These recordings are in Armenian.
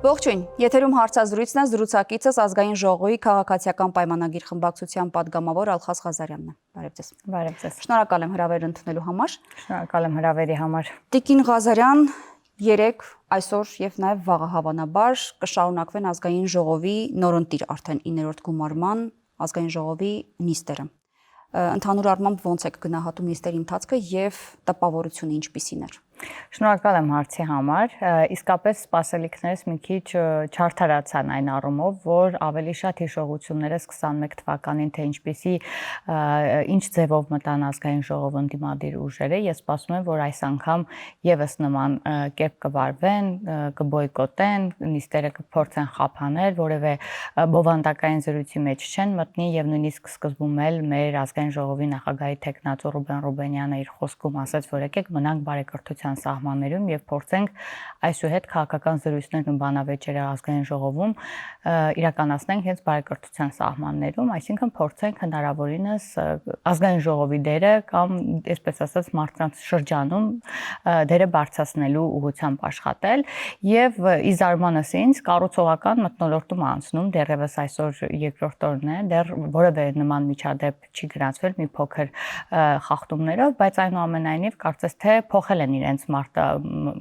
Ողջույն, եթերում հարցազրույցն է, զրուցակիցս ազգային ժողովի քաղաքացիական պայմանագիր խմբակցության պատգամավոր Ալխաս Ղազարյանն է։ Բարև ձեզ։ Բարև ձեզ։ Շնորհակալ եմ հրավերն ընդունելու համար։ Շնորհակալ եմ հրավերի համար։ Տիկին Ղազարյան, երեկ, այսօր եւ նաեւ վաղը հավանաբար կշարունակվեն ազգային ժողովի նորընտիր արդեն 9-րդ գումարման ազգային ժողովի նիստերը։ Ընդհանուր առմամբ ոնց եք գնահատում նիստերի ընթացքը եւ տպավորությունը ինչպիսին էր։ Շնորհակալ եմ հարցի համար, իսկապես սպասելիքներս մի քիչ չարդարացան այն առումով, որ ավելի շատ հիշողություններս 21 թվականին թե ինչ ձևով մտան ազգային ժողով ընդդիմադիր ուժերը, ես սպասում եմ, որ այս անգամ եւս նման կերպ կվարվեն, կբոյկոտեն, նիստերը կփորձեն խափանել, որևէ բովանդակային զրույցի մեջ չեն մտնի եւ նույնիսկ սկզբում էլ մեր ազգային ժողովի նախագահի տեխնացու Ռուբեն Ռուբենյանը իր խոսքում ասաց, որ եկեք մնանք բարեկրթության սահմաններում եւ փորձենք այսուհետ քաղաքական զրույցներն ու բանավեճերը ազգային ժողովում իրականացնենք հենց բարեկրթության սահմաններում, այսինքն փորձենք հնարավորինս ազգային ժողովի դերը կամ այսպես ասած մարդկանց շրջանում դերը բարձրացնելու ուղղությամբ աշխատել եւ ի զարմանս ինձ կառուցողական մթնոլորտում անցնում դեռևս այսօր երկրորդ օրն է, դեռ որևէ նման միջադեպ չի գրանցվել մի փոքր խախտումներով, բայց այնուամենայնիվ կարծես թե փոխել են իրենց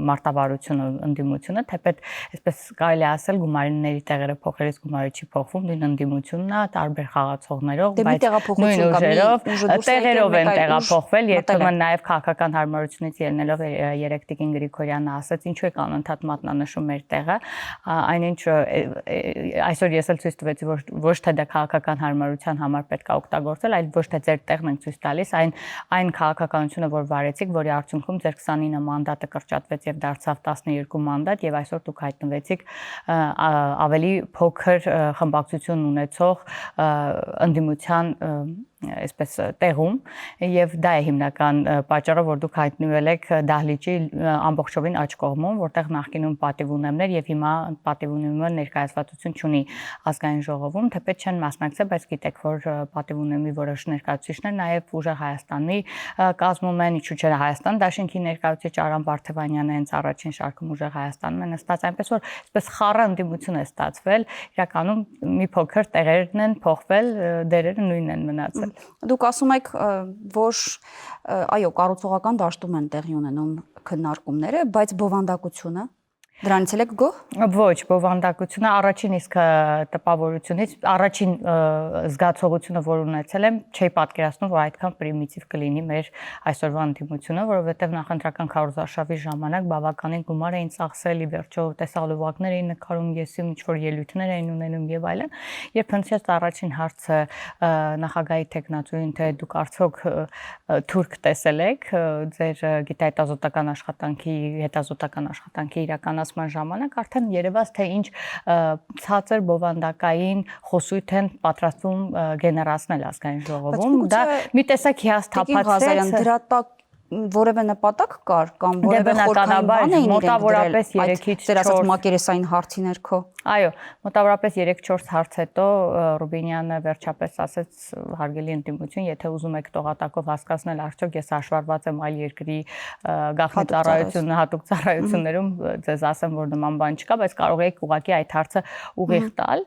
մարտավարությունը ընդդիմությունը, թեպետ այսպես կարելի ասել գումարիների տեղերը փոխելիս գումարը չի փոխվում, նույն ընդդիմությունն է տարբեր խաղացողներով, բայց նույն ուժերով տեղերով են տեղափոխվել, երբեմն նաև քաղաքական հարմարությունից ելնելով երեք տիկին Գրիգորյանը ասաց, ինչու եք անընդհատ մատնանշում մեր տեղը, այնինչ այսօր ես էլ ցույց տվեցի, որ ոչ թե դա քաղաքական հարմարության համար պետք է օգտագործել, այլ ոչ թե ձեր տեղն ենք ցույց տալիս, այն քաղաքականությունը, որ վարեցիք, որի արդյունքում ձեր 29 մանդատը կրճատվեց եւ դարձավ 12 մանդատ եւ այսօր դուք հայտնվեցիք ավելի փոքր խմբակցություն ունեցող ընդդիմության այսպես տեղում եւ դա է հիմնական պատճառը, որ դուք հայտնվել եք դահլիճի ամբողջովին աջ կողմում, որտեղ նախկինում պատիվ ունեմներ եւ հիմա պատիվ ունեմը ներկայացվածություն չունի ազգային ժողովում, թեպետ չեն մասնակցել, բայց գիտեք, որ պատիվ ունեմի որոշ ներկայացուցիչներ նաեւ ուժեղ Հայաստանի կազմում են, ինչու՞ չէ Հայաստան դաշինքի ներկայացուցիչ Արամ Բարթևանյանը հենց առաջին շարքում ուժեղ Հայաստանում են նստած, այնպես որ այսպես խառը ընդդիմություն է ստացվել, իրականում մի փոքր տեղերն են փոխվել, դերերը նույնն են մնացել։ Դուք ասում եք, որ այո, կառուցողական դաշտում են տեղի ունենում քննարկումները, բայց բովանդակությունը դրանից էլ եք գոհ։ Ոչ, բովանդակությունը առաջին իսկ տպավորությունից, առաջին զգացողությունը, որ ունեցել եմ, չէի պատկերացնում, որ այդքան պրիմիտիվ կլինի մեր այսօրվա ընդդիմությունը, որովհետև նախընտրական քարոզարշավի ժամանակ բավականին գումար էին ծախսել, ի վերջո տեսահոլովակներ էին նկարում, եսիմ ինչ-որ ելույթներ էին ունենում եւ այլն։ Երբ հնչեց առաջին հարցը նախագահի տեխնացուին, թե դուք արդյոք թուրք տեսել եք ձեր գիտահետազոտական աշխատանքի իրականացման ժամանակ արդեն երևաց թե ինչ ցածր բովանդակային խոսույթ են պատրաստվում գեներացնել ազգային ժողովում, դա մի տեսակ հիասթափացրեց, դրա տակ որևէ նպատակ կար կամ որևէ խորքային բան էին մոտավորապես 3-ից 4 մակերեսային հարցի ներքո։ Այո, մոտավորապես 3-4 հարց հետո Ռուբենյանը վերջապես ասաց հարգելի ընդդիմություն, եթե ուզում եք տողատակով հասկացնել արդյոք ես հաշվառված եմ այլ երկրի գաղտնի ծառայություն, հատուկ ծառայություններում, ձեզ ասեմ, որ նման բան չկա, բայց կարող եք ուղղակի այդ հարցը ուղիղ տալ,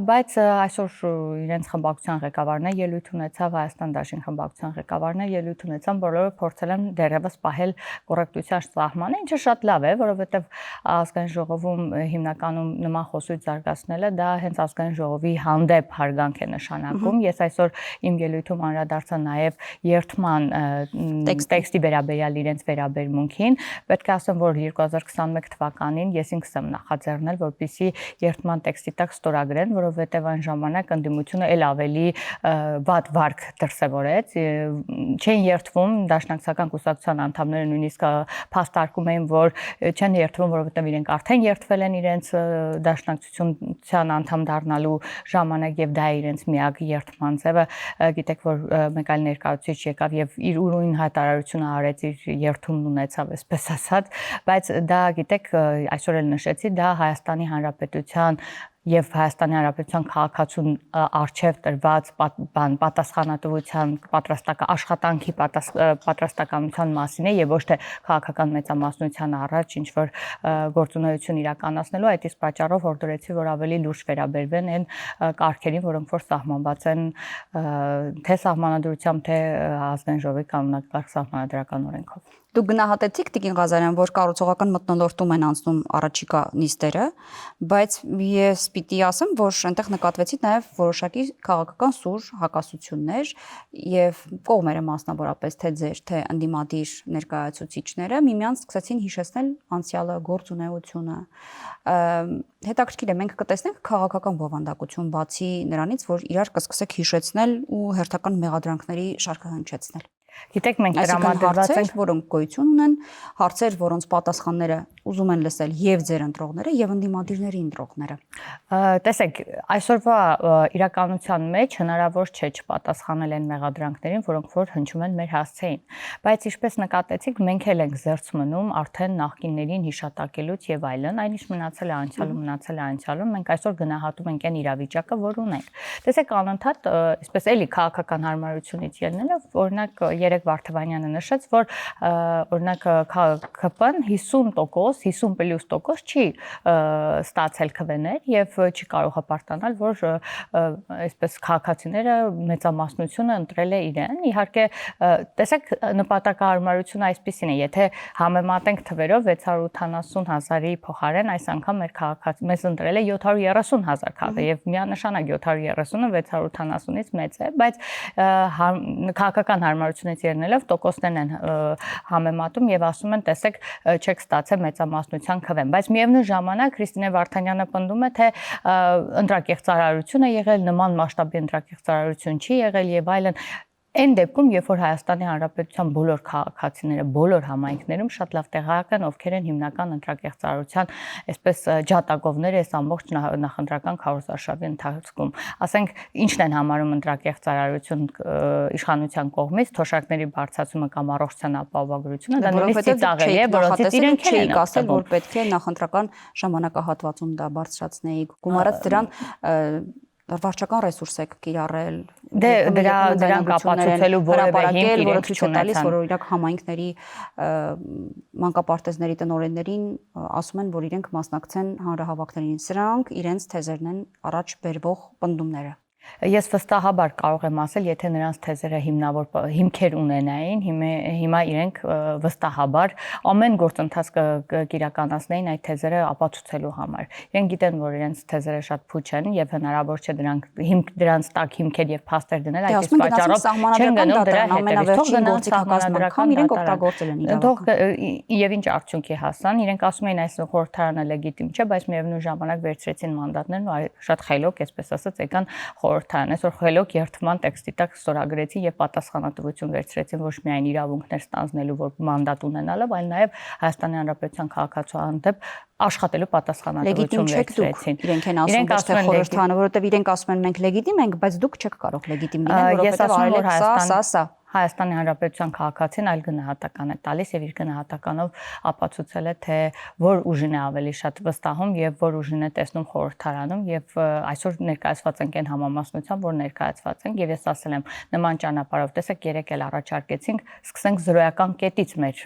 բայց այսօր իրենց խմբակցության ղեկավարն է ելույթ ունեցավ, Հայաստան դաշինք խմբակցության ղեկավարն է ելույթ ունեցավ, բոլորը փորձել են դեռևս պահել կոռեկտության սահմանը, ինչը շատ լավ է, որովհետև ազգային ժողովում հիմնականում նման խոսույթ զարգացնելը դա հենց ազգային ժողովի հանդեպ հարգանք է նշանակում։ Ես այսօր իմ ելույթում անդրադարձա նաև երթման տեքստի վերաբերյալ իրենց վերաբերմունքին։ Պետք է ասեմ, որ 2021 թվականին ես ինքս եմ նախաձեռնել, որպեսզի երթման տեքստի տակ ստորագրեն, որովհետև այն ժամանակ ընդդիմությունը ել ավելի վատ վարք դրսևորեց, չէին երթվում դաշնակցական կուսակցության անդամները նույնիսկ փաստարկում էին, որ չեն երթվում, որովհետև իրենք արդեն երթվել են իրենց դաշնակցության անդամ դառնալու ժամանակ եւ դա է իրենց միակ երթման ձևը։ Գիտեք, որ մեկ այլ ներկայացուցիչ եկավ եւ իր ուրույն հայտարարությունը արեց, իր երթումն ունեցավ, այսպես ասած, բայց դա գիտեք, այսօր էլ նշեցի, դա Հայաստանի Հանրապետության եւ Հայաստանի Հանրապետության քաղաքացուն արչեւ տրված պատասխանատվության աշխատանքի պատրաստականության մասին է եւ ոչ թե քաղաքական մեծամասնության առաջ ինչ որ գործունեություն իրականացնելու, այդ իսկ պատճառով հորդորեցի, որ ավելի լուրջ վերաբերվեն այն կարգերին, որոնք որ սահմանված են թե սահմանադրությամբ, թե ազգային ժողովի կանոնակարգ սահմանադրական օրենքով։ Դուք գնահատեցիք Տիկին Ղազարյան, որ կառուցողական մթնոլորտում են անցնում առաջիկա նիստերը, բայց ես պիտի ասեմ, որ այնտեղ նկատվեցի նաև որոշակի քաղաքական սուր հակասություններ եւ կողմերը մասնավորապես թե ձեր, թե ընդդիմադիր ներկայացուցիչները միմյանց սկսեցին հիշեցնել անցյալը, գործունեությունը։ Հետաքրքիր է, մենք կտեսնենք քաղաքական բովանդակություն բացի նրանից, որ իրար կսկսեք հիշեցնել ու հերթական մեղադրանքների շարքը հնչեցնել։ Գիտեք, մենք տրամադրված ենք, որոնք գոյություն ունեն, հարցեր, որոնց պատասխանները ուզում են լսել եւ ձեր ընտրողները եւ ընդդիմադիրների ընտրողները։ Տեսեք, այսօրվա իրականության մեջ հնարավոր չէ չպատասխանել այն մեղադրանքներին, որոնք որ հնչում են մեր հասցեին, բայց ինչպես նկատեցիք, մենք էլ ենք զերծ մնում արդեն նախկիններին հիշատակելուց եւ այլն, այնիշ մնացել է անցյալում, մենք այսօր գնահատում ենք այն իրավիճակը, որ ունենք։ Տեսեք, անընդհատ, այսպես էլի քաղաքական հարմարությունից ելնելով, օրինակ Երեք Վարդավանյանը նշեց, որ օրինակ ԿՊ-ն 50% չի ստացել քվեներ եւ չի կարող հպարտանալ, որ այսպես քաղաքացիները մեծամասնությունը ընտրել է իրեն։ Իհարկե, տեսեք, նպատակահարմարությունը այսպեսին է, եթե համեմատենք թվերով 680,000-ի փոխարեն այս անգամ մեր մեզ ընտրել է 730,000 քաղաք եւ միանշանակ 730-ը 680-ից մեծ է, բայց քաղաքական հարմարությունից ելնելով տոկոսներն են համեմատում եւ ասում են, տեսեք, չեք ստացել մեծամասնության քվեն, բայց միևնույն ժամանակ Քրիստինե Վարդանյանը պնդում է, թե ընտրակեղծարարություն է եղել, նման մասշտաբի ընտրակեղծարարություն չի եղել եւ այլն։ Այն դեպքում, երբ որ Հայաստանի Հանրապետության բոլոր քաղաքացիները, բոլոր համայնքներում շատ լավ տեղյակ են, ովքեր են հիմնական ընտրակեղծարարության, այսպես ջատագովները այս ամբողջ նախընտրական քարոզարշավի ընթացքում։ Ասենք, ինչն են համարում ընտրակեղծարարություն իշխանության կողմից, թոշակների բարձրացումը կամ առողջության ապահովագրությունը, դա նույնիսկ ծիծաղելի է, որոնցից իրենք չեն ասել, որ պետք է նախընտրական ժամանակահատվածում դա բարձրացնեի։ Գումարած դրան վարչական ռեսուրս եք կիրառել դրան կապացուցելու որևէ հիմք իրենք չունեցան, որ օրինակ համայնքների մանկապարտեզների տնօրեններին ասում են, որ իրենք մասնակցեն հանրահավաքներին, սրանք իրենց թեզերն են առաջ բերվող պնդումները։ Ես վստահաբար կարող եմ ասել, եթե նրանց թեզերը հիմնավոր հիմքեր ունենային, հիմա իրենք վստահաբար ամեն գործընթաց կիրականացնեին այդ թեզերը ապացուցելու համար։ Իրենք գիտեն, որ իրենց թեզերը շատ փուչ են եւ հնարավոր չէ դրանց տակ հիմքեր եւ փաստեր դնել, այդ իսկ պատճառով չեն գնում դրա ամենավերջին իրենք օգտագործել են իրավական։ Եվ ինչ արդյունքի հասան, իրենք ասում էին այս խորհրդարանը լեգիտիմ չէ, բայց միևնույն ժամանակ վերցրեցին մանդատներն ու շատ խելոք, այսպես ասած, եկան խորհրդարան, այսօր խելոք երթման տեքստի տակ ստորագրեցին եւ պատասխանատվություն վերցրեցին ոչ միայն իրավունքներ ստանձնելու, որ մանդատ ունենալով, այլ նաեւ Հայաստանի Հանրապետության քաղաքացու հանդեպ աշխատելու պատասխանատվություն վերցրեցին։ Իրենք են ասում, ոչ թե խորհրդարանը, որովհետեւ իրենք ասում են մենք լեգիտիմ ենք, բայց դուք չեք կարող լեգիտիմ լինել, որովհետեւ արել սա Հայաստանի Հանրապետության քաղաքացին այլ գնահատական է տալիս եւ իր գնահատականով ապացուցել է, թե որ ուժին է ավելի շատ վստահում եւ որ ուժին է տեսնում խորհրդարանում եւ այսօր ներկայացված ենք այն համամասնությամբ, որ ներկայացված ենք եւ ես ասել եմ նման ճանապարհով, տեսեք, երեք էլ առաջարկեցինք, սկսենք զրոյական կետից մեր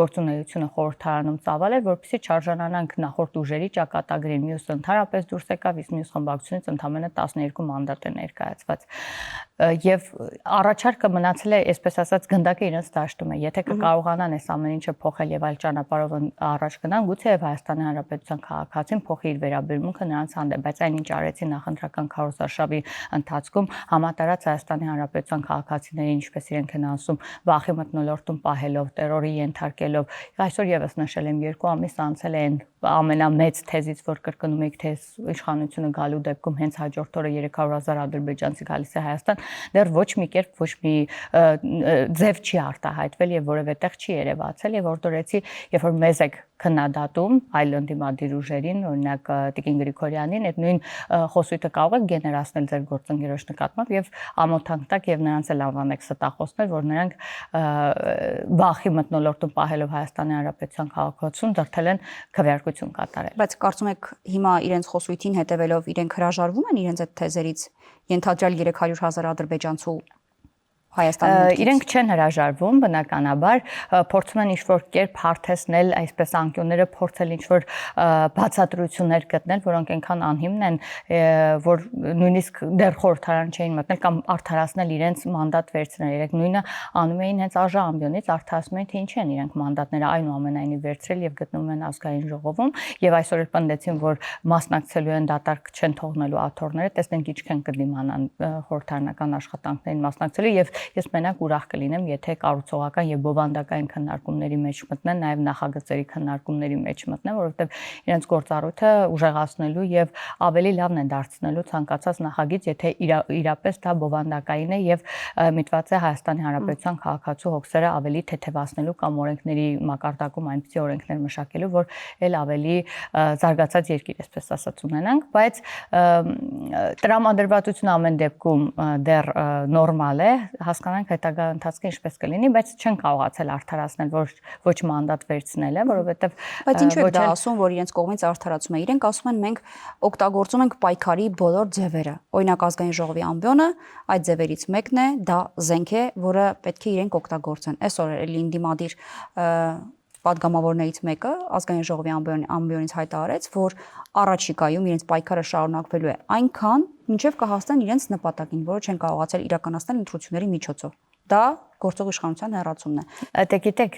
գործունեությունը խորհրդարանում ծավալել, որպեսզի չարժանանանք նախորդ ուժերի ճակատագրին։ Մյուս ընդհանրապես դուրս եկավ, իսկ մյուս խմբակցությունից ընդամենը 12 մանդատ է ներկայացված եւ առաջարկը մնացել է, այսպես ասած, գնդակը իրենց դաշտում է։ Եթե կկարողանան այս ամեն ինչը փոխել եւ այլ ճանապարհով առաջ գնան, գուցեև Հայաստանի Հանրապետության քաղաքացին փոխի իր վերաբերմունքը նրանց հանդեպ, բայց այն ինչ արեցին նախընտրական քարոզարշավի ընթացքում, համատարած Հայաստանի Հանրապետության քաղաքացիներին, ինչպես իրենք են ասում, վախի մթնոլորտում պահելով, տերորի ենթարկելով, այսօր եւս նշել եմ 2 ամիս անցել է այն ամենամեծ թեզից, որ կրկնում եք, թե իշխանությունը գալու դեպքում հենց հաջորդ օրը 300,000 ադրբեջանցի գալիս է Հայաստան, դեռ ոչ մի կերպ ոչ մի ձև չի արտահայտվել եւ որևէ տեղ չի երևացել եւ որտորեցի երբ որ մեզ եք քննադատում այլ ընդդիմադիր ուժերին, օրինակ Տիկին Գրիգորյանին, այդ նույն խոսույթը կարող եք գեներացնել ձեր գործընկերոջ նկատմամբ եւ ամոթանք տակ եւ նրանց էլ անվանեք ստախոսներ, որ նրանք վախի մթնոլորտում պահելով Հայաստանի Հանրապետության քաղաքացուն դրթել են քվեարկություն կատարել։ Բայց կարծում եք հիմա իրենց խոսույթին հետևելով իրենք հրաժարվում են իրենց այդ թեզերից ենթադրյալ 300,000 ադրբեջանցու Հայաստանի իրենք չեն հրաժարվում, բնականաբար փորձում են ինչ-որ կերպ հարթեցնել, այսպես անկյունները փորձել ինչ-որ բացատրություններ գտնել, որոնք այնքան անհիմն են, որ նույնիսկ դեռ խորհրդարան չէին մտնել կամ արդարացնել իրենց մանդատ վերցնել։ Իրենք նույնը անում էին հենց ԱԺ ամբիոնից, արդարացնում էին, թե ինչի են իրենք մանդատները այնուամենայնիվ վերցրել եւ գտնվում են ազգային ժողովում, եւ այսօր էլ պնդեցին, որ մասնակցելու են դատարկ չեն թողնելու աթոռները, տեսնենք ինչքան կդիմանան խորհրդարանական աշխատանքներին մասնակցելու եւ ես մենակ ուրախ կլինեմ, եթե կառուցողական եւ բովանդակային քննարկումների մեջ մտնեն, նաեւ նախագծերի քննարկումների մեջ մտնեն, որովհետեւ իրենց գործառույթը ուժեղացնելու եւ ավելի լավն է դարձնելու ցանկացած նախագիծ, եթե իրապես դա բովանդակային է եւ միտված է Հայաստանի Հանրապետության քաղաքացու հոգսերը ավելի թեթևացնելու կամ օրենքների մակարդակում այնպիսի օրենքներ մշակելու, որ ել ավելի զարգացած երկիր, այսպես ասած ունենանք, բայց տրամադրվածությունը ամեն դեպքում դեռ նորմալ է, հասկանանք հետագա ընթացքը ինչպես կլինի, բայց չեն կարողացել արդարացնել ոչ մանդատ վերցնելը, որովհետև բայց ինչու է դա ասում, որ իրենց կողմից արդարացում է։ Իրենք ասում են մենք օգտագործում ենք պայքարի բոլոր ձևերը։ Օրինակ ազգային ժողովի ամբիոնը այդ ձևերից մեկն է, դա զենք է, որը պետք է իրենք օգտագործեն։ Այսօր էլ ինդիմադիր պատգամավորներից մեկը ազգային ժողովի ամբիոնից հայտարարեց, որ առաջիկայում իրենց պայքարը շարունակվելու է այնքան, մինչև կհասնեն իրենց նպատակին, որը չեն կարողացել իրականացնել ընտրությունների միջոցով։ Դա գործող իշխանության հեռացումն է։ Դե գիտեք,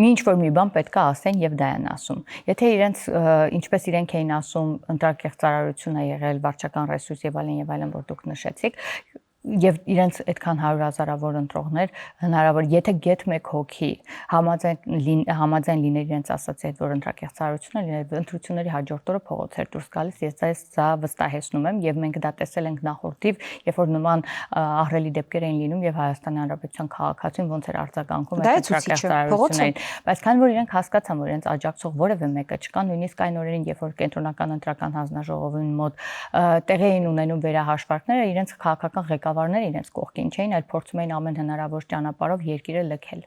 ինչ որ մի բան պետք է ասեն եւ դա են ասում։ Եթե իրենց ինչպես իրենք էին ասում, ընտրակեղծարարություն է եղել, վարչական ռեսուրս եւ այլն, որ դուք նշեցիք, եւ իրենց այդքան 100,000-ավոր ընտրողներ հնարավոր եթե գեթ մեկ հոգի համաձայն լիներ իրենց ասացի այդ որ ընտրակեղծարարությունը լիներ ընտրությունների հաջորդ օրը փողոց էր դուրս գալիս ես դա վստահեցնում եմ եւ մենք դա տեսել ենք նախորդիվ երբ որ նման ահռելի դեպքեր էին լինում եւ Հայաստանի Հանրապետության քաղաքացին ոնց էր արձագանքում այդ ընտրակեղծարարություններին բայց քանի որ իրենք հասկացան որ իրենց աջակցող որևէ մեկը չկա նույնիսկ այն օրերին երբ որ կենտրոնական ընտրական հանձնաժողովին մոտ տեղի էին ունենում վերահաշվարկները իրենց քաղաքական ղեկավարները իրենց կողքին չէին, այլ փորձում էին ամեն հնարավոր ճանապարհով երկիրը լքել։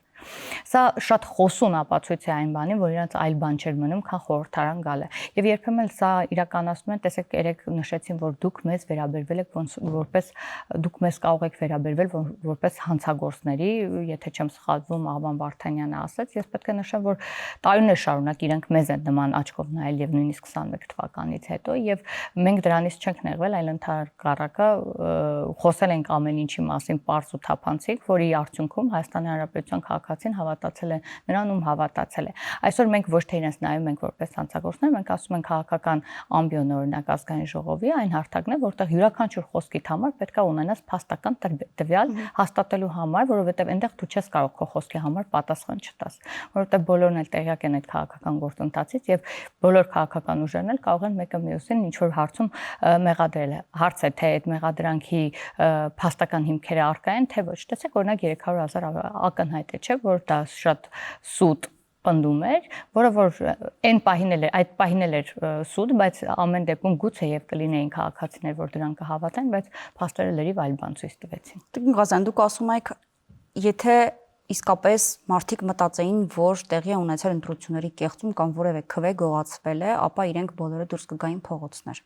Սա շատ խոսուն ապացույց է այն բանի, որ իրենց այլ բան չէր մնում, քան խորհրդարան գալը։ Եվ երբեմն սա իրականացնում են, տեսեք, երեք նշեցին, որ դուք մեզ վերաբերվել եք որպես դուք մեզ կարող եք վերաբերվել որպես հանցագործների, եթե չեմ սխալվում, Աղբան Վարդանյանը ասաց, ես պետք է նշեմ, որ տարիներ շարունակ իրենք մեզ են նման աչքով նայել եւ նույնիսկ 21 թվականից հետո եւ մենք դրանից չենք նեղվել, այլ ընդհանրակառակը խոսել ենք ամեն ինչի մասին պարզ ու թափանցիկ, որի արդյունքում Հայաստանի Հանրապետության քաղաքացին հավատացել է նրան ում հավատացել է։ Այսօր մենք ոչ թե իրենց նայում ենք որպես հանցագործներ, մենք ասում ենք քաղաքական ամբիոն օրինակ ազգային ժողովի այն հարթակն է, որտեղ յուրաքանչյուր խոսքիդ համար պետք է ունենաս փաստական տվյալ հաստատելու համար, որովհետև այնտեղ դու չես կարող քո խոսքի համար պատասխան չտաս, որովհետև բոլորն էլ տեղյակ են այդ քաղաքական գործընթացից եւ բոլոր քաղաքական ուժերն էլ կարող են մեկը մյուսին ինչ որ հարցում մեղադրել։ Հարց է թե այդ մեղադրանքի փաստական հիմքերը առկա են, թե ոչ։ Տեսեք, օրինակ 300,000 ակնհայտ է, չէ՞, որ դա շատ սուտ պնդում էր, որը որ այդ պահին էր սուտ, բայց ամեն դեպքում գուցե եւ կլինեին քաղաքացիներ, որ դրան կհավատան, բայց փաստերը լրիվ այլ բան ցույց տվեցին։ Տիկին Ղազարյան, դուք ասում եք, եթե իսկապես մարդիկ մտածեին, որ տեղի է ունեցել ընտրությունների կեղծում կամ որևէ քվե գողացվել է, ապա իրենք բոլորը դուրս կգային փողոցներ։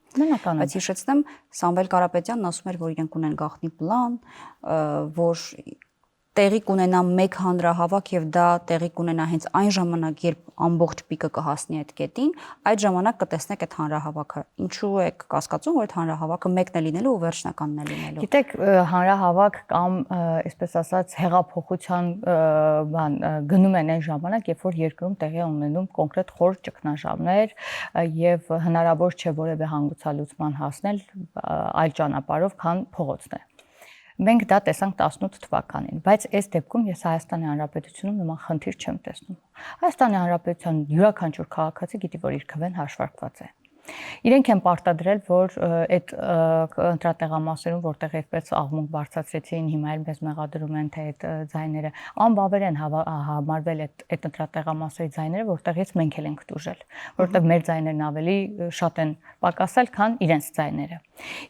Բայց հիշեցնեմ, Սամվել Կարապետյանն ասում էր, որ իրենք ունեն գաղտնի պլան, որ տեղի կունենա մեկ հանրահավաք եւ դա տեղի կունենա հենց այն ժամանակ, երբ ամբողջ պիկը կհասնի այդ կետին, այդ ժամանակ կտեսնեք այդ հանրահավաքը։ Ինչու եք կասկածում, որ այդ հանրահավաքը մեկն է լինելու ու վերջնականն է լինելու։ Գիտեք, հանրահավաք կամ այսպես ասած հեղափոխության բան գնում են այն ժամանակ, երբ որ երկրում տեղի է ունենում կոնկրետ խոր ճգնաժամեր եւ հնարավոր չէ որևէ հանգուցալուծման հասնել այլ ճանապարհով, քան փողոցն է։ Մենք դա տեսանք 18 թվականին, բայց այս դեպքում ես Հայաստանի Հանրապետությունում նման խնդիր չեմ տեսնում։ Հայաստանի Հանրապետության յուրաքանչյուր քաղաքացի գիտի, որ իր քվեն հաշվարկված է։ Իրենք են պարտադրել, որ այդ ընտրատեղամասերում, որտեղ այդպես աղմուկ բարձրացրեցին, հիմա էլ մեզ մեղադրում են, թե այդ ձայները անբավեր են համարվել այդ ընտրատեղամասերի ձայները, որտեղից մենք էլ ենք դուժել, որտեղ մեր ձայներն ավելի շատ են պակասել, քան իրենց ձայները։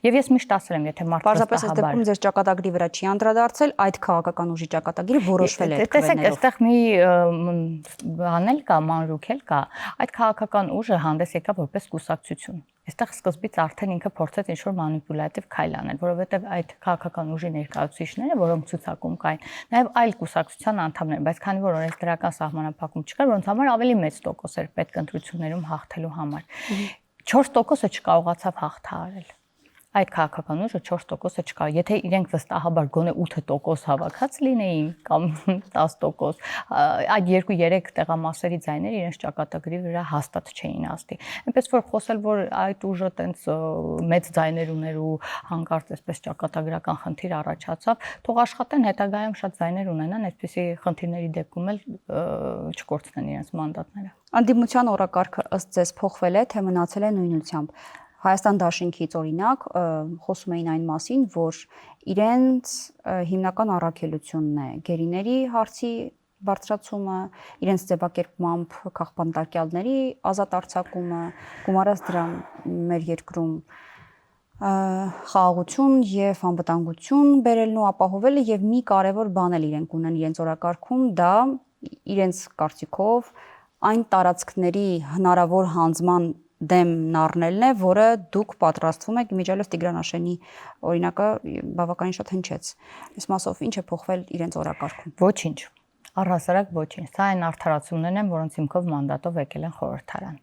Եվ ես միշտ ասել եմ, եթե մարդը Պարզապես այս դեպքում ձեր ճակատագրի վրա չի անդրադարձել, այդ քաղաքական ուժի ճակատագիրը որոշվել է այդ քվեներով։ Տեսեք, այստեղ մի բան էլ կա, մանրուք էլ կա։ Այդ քաղաքական ուժը հանդես եկավ որպես կուսակցություն։ Այստեղ սկզբից արդեն ինքը փորձեց ինչ-որ մանիպուլատիվ քայլ անել, որովհետև այդ քաղաքական ուժի ներկայացուցիչները, որոնք ցուցակում կային, նաև այլ կուսակցության անդամներ, բայց քանի որ օրենս դրական սահմանափակում չկար, որոնց համար ավելի մեծ տոկոս էր պետք ընտրություններում հաղթելու համար։ 4%-ը չկարողացավ հաղթահարել։ Այդ քաղաքական ուժը 4%-ը չկար։ Եթե իրենք վստահաբար գոնե 8% հավաքած լինեին կամ 10%, այդ 2-3 տեղամասերի ձայները իրենց ճակատագրի վրա հաստատ չէին ազդի։ Այնպես որ խոսել, որ այդ ուժը տենց մեծ ձայներ ուներ ու հանկարծ այսպես ճակատագրական խնդիր առաջացավ, թող աշխատեն հետագայում շատ ձայներ ունենան, այսպիսի խնդիրների դեպքում էլ չկորցնեն իրենց մանդատները։ Անդիմության օրակարգը ըստ ձեզ փոխվել է, թե մնացել է նույնությամբ։ Հայաստան դաշինքից օրինակ խոսում էին այն մասին, որ իրենց հիմնական առաքելությունն է գերիների հարցի բարձրացումը, իրենց ձևակերպմամբ քաղբանտարկյալների ազատ արձակումը, գումարած դրան մեր երկրում խաղաղություն եւ անվտանգություն բերելն ու ապահովելը եւ մի կարեւոր բան էլ իրենք ունեն իրենց օրակարգում, դա իրենց կարծիքով այն տարածքների հնարավոր հանձնման դեմն առնելն է, որը դուք պատրաստվում եք, իմիջիայլոց Տիգրան Աշենի օրինակը բավականին շատ հնչեց։ Այս մասով ինչ է փոխվել իրենց օրակարգում։ Ոչինչ։ Առհասարակ ոչինչ։ Սա այն արդարացումներն են, որոնց հիմքով մանդատով եկել են խորհրդարան։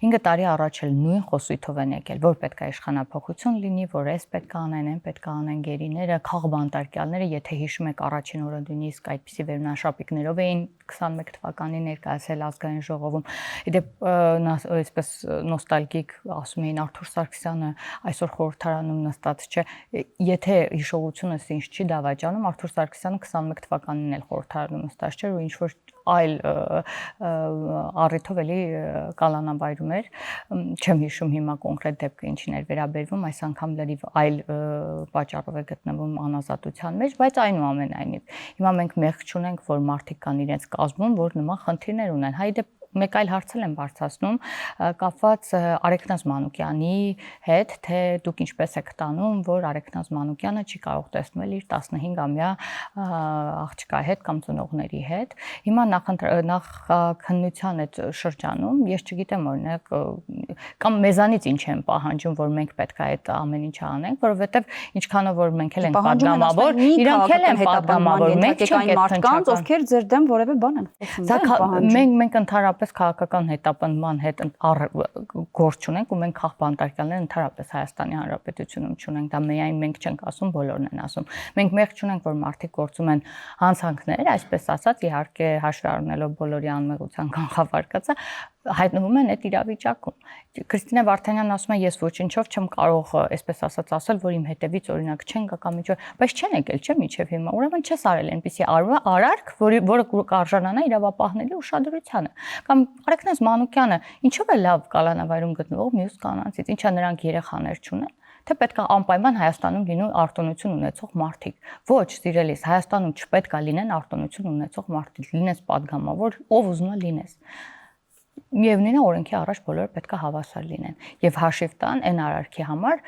5 տարի առաջ էլ նույն խոսույթով են եկել, որ պետք է իշխանափոխություն լինի, որ այս պետք է անեն, այն պետք է անեն գերիները, քաղբանտարկյալները, եթե հիշում եք առաջին օրը նույնիսկ այդպիսի վերնաշապիկներով էին 21 թվականին ներկայացել ազգային ժողովում։ Իդեպ այսպես նոստալգիկ ասում էին Արթուր Սարգսյանը այսօր խորհրդարանում նստած չէ։ Եթե հիշողությունս ինձ չի դավաճանում, Արթուր Սարգսյանը 21 թվականին էլ խորհրդարանում նստած չէր ու ինչ որ այլ առիթով էլի կալանավայրում էր, չեմ հիշում հիմա կոնկրետ դեպքը ինչին էր վերաբերվում, այս անգամ լրիվ այլ պատճառով է գտնվում անազատության մեջ, բայց այնուամենայնիվ հիմա մենք մեղք չունենք, որ մարդիկ կան իրենց կազմում, որ նման խնդիրներ ունեն։ Հայ մեկ այլ հարցել եմ բարձրացնում կապված Արեգնազ Մանուկյանի հետ, թե դուք ինչպես եք տանում, որ Արեգնազ Մանուկյանը չի կարող տեսնել իր 15-ամյա աղջկա հետ կամ ծնողների հետ։ Հիմա նախաքննության այդ շրջանում ես չգիտեմ օրինակ կամ մեզանից ինչ են պահանջում, որ մենք պետք է այդ ամեն ինչը անենք, որովհետև ինչքանով որ մենք էլ ենք պատգամավոր, իրանք էլ են պատգամավոր, մենք չենք այդ մարդկանց, ովքեր ձեր դեմ որևէ բան են խոսում։ Մենք ընդհանրապես քաղաքական հետապնդման հետ գործ չունենք ու մենք քաղբանտարկյալներ ընդհանրապես Հայաստանի Հանրապետությունում չունենք, դա միայն մենք չենք ասում, բոլորն են ասում։ Մենք մեղք չունենք, որ մարդիկ գործում են հանցանքներ, այսպես ասած, իհարկե հաշվի առնելով բոլորի անմեղության կանխավարկածը, հայտնվում են այդ իրավիճակում։ Քրիստինե Վարդանյանն ասում է, ես ոչինչով չեմ կարող, այսպես ասել, որ իմ հետևից օրինակ չեն գա կամ ինչ-որ, բայց չեն եկել, չէ՞ միջև հիմա։ Ուրեմն չես արել այնպիսի արարք, որը կարժանանա իրավապահների ուշադրությանը։ Կամ Արեգնազ Մանուկյանը ինչով է լավ կալանավայրում գտնվող մյուս կանանցից, ինչա նրանք երեխաներ չունեն, թե պետք է անպայման Հայաստանում լինουν արտոնություն ունեցող մարդիկ։ Ոչ, սիրելիս, Հայաստանում չպետք է լինեն արտոնություն ունեցող մարդիկ, լինես պատգամավոր, ով ուզում է լինես։ Միևնույնն է օրենքի առաջ բոլորը պետք է հավասար լինեն եւ հաշիվ տան այն արարքի համար,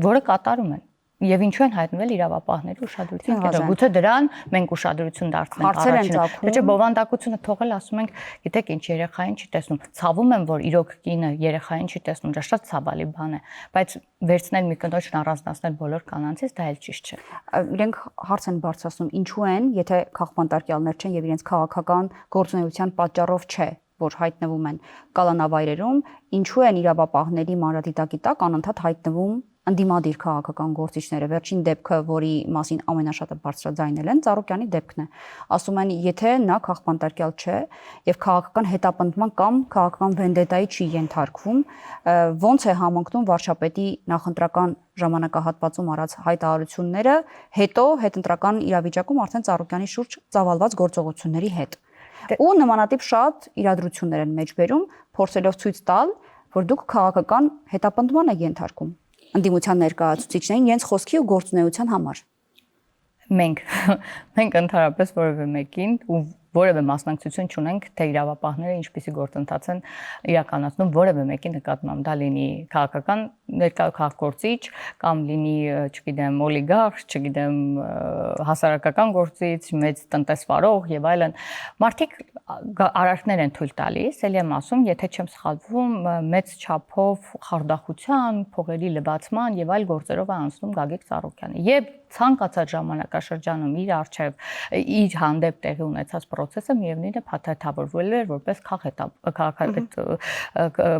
որը կատարում են։ Եվ ինչու են հայտնվել իրավապահների ուշադրության կենտրոնում։ Գուցե դրան մենք ուշադրություն դարձնենք առաջինը։ Չէ, բովանդակությունը թողել, ասում ենք, գիտեք ինչ, երեխային չի տեսնում։ Ցավում եմ, որ իրոք կինը երեխային չի տեսնում, դա շատ ցավալի բան է, բայց վերցնել մի կնոջն առանձնացնել բոլոր կանանցից, դա էլ ճիշտ չէ։ Իրենք հարց են բարձրացնում, ինչու են, եթե քաղբանտարկյալներ չեն եւ իրենց քաղաքական գործունեության պատճառով չէ, որ հայտնվում են կալանավայրերում, ինչու են իրավապահների մանրադիտակի տակ անընդհատ հայտնվում ընդդիմադիր քաղաքական գործիչները։ Վերջին դեպքը, որի մասին ամենաշատը բարձրաձայնել են, Ծառուկյանի դեպքն է։ Ասում են, եթե նա քաղբանտարկյալ չէ եւ քաղաքական հետապնդման կամ քաղաքական վենդետայի չի ենթարկվում, ո՞նց է համընկնում վարչապետի նախընտրական ժամանակահատվածում արած հայտարարությունները հետո հետընտրական իրավիճակում արդեն Ծառուկյանի շուրջ ծավալված գործողությունների հետ։ Ու նմանատիպ շատ իրադրություններ են մեջբերում, փորձելով ցույց տալ, որ դուք քաղաքական հետապնդման եք ենթարկում ընդդիմության ներկայացուցիչներին իրենց խոսքի ու գործունեության համար։ Մենք ընդհանրապես որևէ մեկին ու որևէ մասնակցություն չունենք, թե իրավապահները ինչպիսի գործընթաց են իրականացնում որևէ մեկի նկատմամբ, դա լինի քաղաքական ներկայացուցիչ կամ լինի, չգիտեմ, օլիգարխ, չգիտեմ, հասարակական գործիչ, մեծ տնտեսվարող եւ այլն։ Մարդիկ արարքներ են թույլ տալիս, ելի եմ ասում, եթե չեմ սխալվում, մեծ չափով խարդախության, փողերի լվացման եւ այլ գործերով է անցնում Գագիկ Ծառուկյանը։ Եվ ցանկացած ժամանակաշրջանում իր արչեւ իր հանդեպ տեղի ունեցած process-ը միևնույն է փաթեթավորվել էր որպես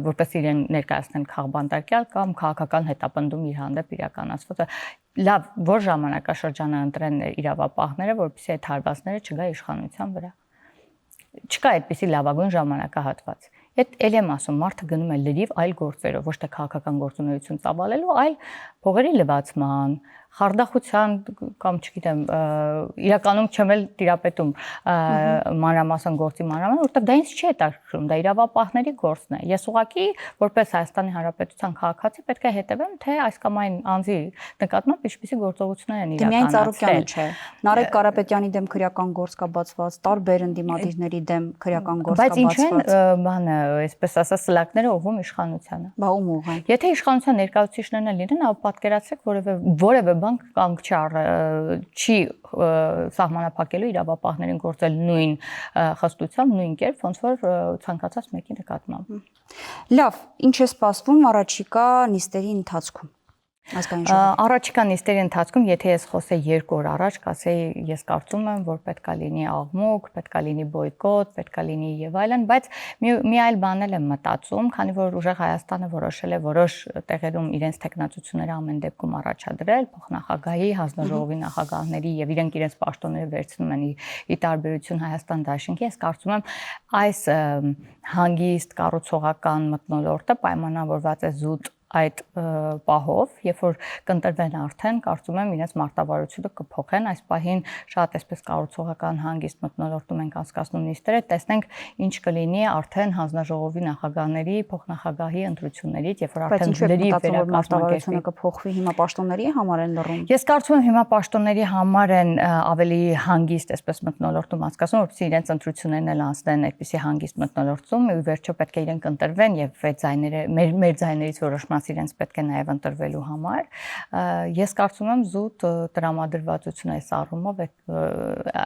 որպես իրեն ներկայացնել քաղբանտարկյալ կամ քաղաքական հետապնդում իր հանդեպ իրականացված։ Լավ, որ ժամանակաշրջանը ընտրեն իրավապահները, որպեսզի այդ հարվածները չգա իշխանության վրա։ Չկա այդպիսի լավագույն ժամանակահատված։ Այդ ել եմ ասում, մարդը գնում է լրիվ այլ գործերով, ոչ թե քաղաքական գործունեություն ծավալելու, այլ փողերի լվացման, խարդախության կամ չգիտեմ, իրականում չեմ էլ տիրապետում մանրամասն գործի մանրամասն, որտեղ դա ինձ չի հետաքրքրում, դա իրավապահների գործն է։ Ես ուղղակի որպես Հայաստանի Հանրապետության քաղաքացի պետք է հետևեմ, թե այս կամ այն անձի նկատմամբ ինչպիսի գործողություններ են իրականացրել։ Չէ։ Նարեկ Կարապետյանի դեմ քրեական գործ կա բացված, տարբեր ընդդիմադիրների դեմ քրեական գործ կա բացված։ Բայց ինչ են բանը, այսպես ասած, սլակները ուղղում իշխանությանը։ Բա ում ուղղեն։ Եթե իշխանության ներկայացուցիչներն լինեն, ապա պատկերացրեք որևէ բան կանգ չի սահմանափակելու իրավապահներին գործել նույն խստությամբ, նույն կերպ, ոնց որ ցանկացած մեկի նկատմամբ։ Լավ, ինչ է սպասվում առաջիկա նիստերի ընթացքում։ Առաջիկա նիստերի ընթացքում, եթե ես խոսեի 2 օր առաջ, կասեի, ես կարծում եմ, որ պետքա լինի աղմուկ, պետքա լինի բոյկոտ, պետքա լինի եւ այլն, բայց մի այլ բան էլ եմ մտածում, քանի որ ուժեղ Հայաստանը որոշել է որոշ տեղերում իրենց տեխնացությունները ամեն դեպքում առաջադրել, փոխնախագահի, հանձնաժողովի նախագահների եւ իրենց պաշտոնները վերցնում են ի տարբերություն Հայաստան Դաշինքի, ես կարծում եմ այս հանգիստ կառուցողական մթնոլորտը պայմանավորված է զուտ այդ պահով, երբ որ կընտրվեն արդեն, կարծում եմ իրենց մարտավարությունը կփոխեն, այս պահին շատ այսպես կառուցողական հանգիստ մթնոլորտում ենք անցկացնում նիստերը, տեսնենք ինչ կլինի արդեն հանձնաժողովի նախագահների, փոխնախագահի ընտրություններից, երբ որ արդեն լրիվ մարտավարությունը կփոխվի, հիմա պաշտոնների համար են լռում։ Ես կարծում եմ հիմա պաշտոնների համար են ավելի հանգիստ այսպես մթնոլորտում անցկացնում, որպեսզի իրենց ընտրություններն էլ անցնեն այդպիսի հանգիստ մթնոլորտում, ու վերջո պետք է իրենք ընտրվեն եւ այդ ձայները մեր ձայներից որոշման իրենց պետք է նաև ընտրվելու համար։ Ես կարծում եմ զուտ տրամադրվածություն այս առումով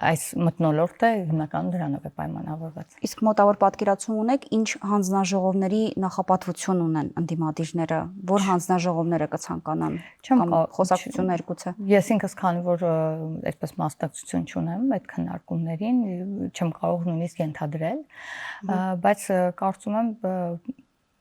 այս մթնոլորտը հիմնականում դրանով է պայմանավորված։ Իսկ մոտավոր պատկերացում ունեք, ինչ հանձնաժողովների նախապատվություն ունեն ընդդիմադիրները, որ հանձնաժողովները կցանկանան կամ խոսակցություններ գուցե։ Ես ինքս քանի որ այսպես մասնակցություն չունեմ այդ քննարկումներին, չեմ կարող նույնիսկ ենթադրել, բայց կարծում եմ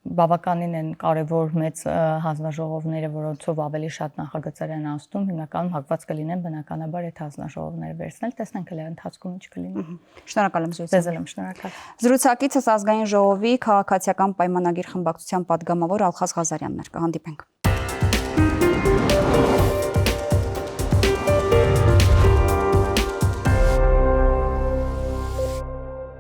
բավականին են կարևոր մեծ հանձնաժողովները, որոնցով ավելի շատ նախագծեր են անցնում, հիմնականում հակված կլինեն բնականաբար այդ հանձնաժողովները վերցնել, տեսնենք հենց ընթացքում ինչ կլինի։ Շնորհակալ եմ զրույցը։ Ձեզ էլ եմ շնորհակալ։ Զրուցակիցս Ազգային ժողովի քաղաքացիական պայմանագիր խմբակցության պատգամավոր Ալխազ Ղազարյանն էր, կհանդիպենք։